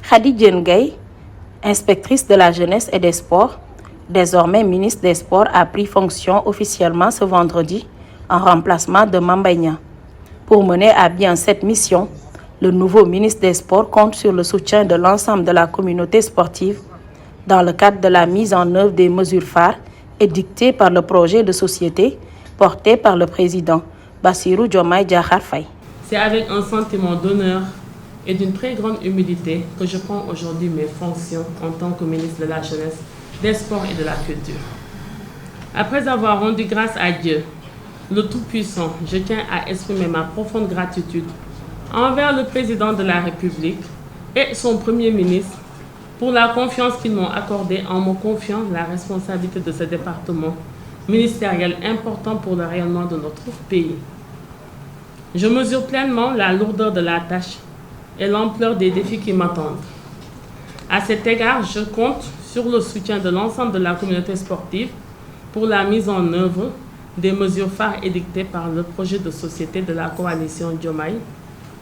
Khady Diène Gaye, inspectrice de la jeunesse et des sports, désormais ministre des Sports, a pris fonction officiellement ce vendredi en remplacement de Mame Mbaye Niang. Pour mener à bien cette mission, le nouveau ministre des Sports compte sur le soutien de l'ensemble de la communauté sportive dans le cadre de la mise en œuvre des mesures phares édictées par le projet de société porté par le président Bassirou Diomaye Diakhar Faye. C'est avec un sentiment d'honneur et d'une très grande humilité que je prends aujourd'hui mes fonctions en tant que ministre de la Jeunesse, des Sports et de la Culture. Après avoir rendu grâce à Dieu, le Tout-Puissant, je tiens à exprimer ma profonde gratitude envers le président de la République et son Premier ministre pour la confiance qu'ils m'ont accordée en me confiant la responsabilité de ce département ministériel important pour le rayonnement de notre pays. Je mesure pleinement la lourdeur de la tâche et l'ampleur des défis qui m'attendent. À cet égard, je compte sur le soutien de l'ensemble de la communauté sportive pour la mise en œuvre des mesures phares édictées par le projet de société de la coalition Diomaye,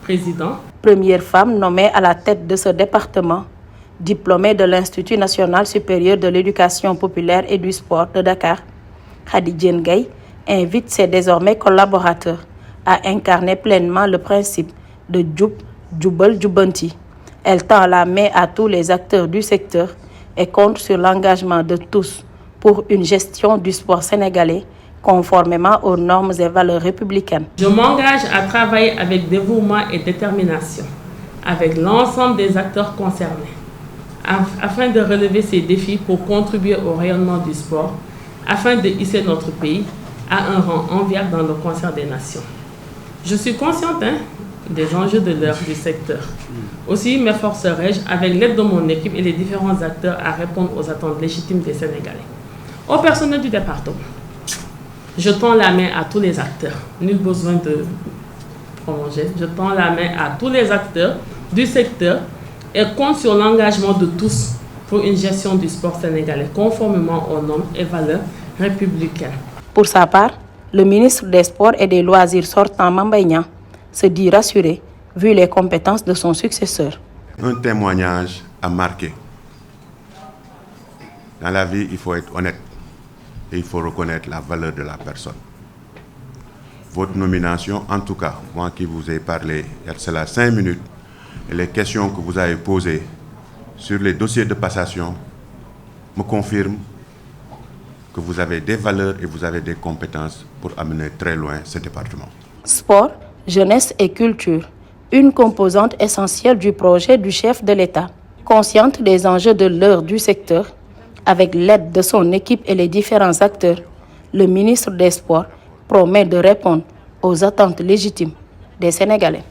président. Première femme nommée à la tête de ce département, diplômée de l'Institut national supérieur de l'éducation populaire et du sport de Dakar, Khady Diène Gaye invite ses désormais collaborateurs à incarner pleinement le principe de Djub, Djubal, Djubanti. Elle tend la main à tous les acteurs du secteur et compte sur l'engagement de tous pour une gestion du sport sénégalais conformément aux normes et valeurs républicaines. Je m'engage à travailler avec dévouement et détermination avec l'ensemble des acteurs concernés afin de relever ces défis pour contribuer au rayonnement du sport, afin de hisser notre pays à un rang enviable dans le concert des nations. Je suis consciente des enjeux de l'heure du secteur. Aussi m'efforcerai-je, avec l'aide de mon équipe et les différents acteurs, à répondre aux attentes légitimes des Sénégalais. Au personnel du département, je tends la main à tous les acteurs. Nul besoin de prolonger. Je tends la main à tous les acteurs du secteur et compte sur l'engagement de tous pour une gestion du sport sénégalais conformément aux normes et valeurs républicaines. Pour sa part, le ministre des Sports et des Loisirs sortant Mame Mbaye Niang se dit rassuré vu les compétences de son successeur. Un témoignage à marquer. Dans la vie, il faut être honnête et il faut reconnaître la valeur de la personne. Votre nomination, en tout cas, moi qui vous ai parlé il y a cela 5 minutes, et les questions que vous avez posées sur les dossiers de passation me confirment que vous avez des valeurs et vous avez des compétences pour amener très loin ce département. Sport, jeunesse et culture, une composante essentielle du projet du chef de l'État. Consciente des enjeux de l'heure du secteur, avec l'aide de son équipe et les différents acteurs, le ministre des Sports promet de répondre aux attentes légitimes des Sénégalais.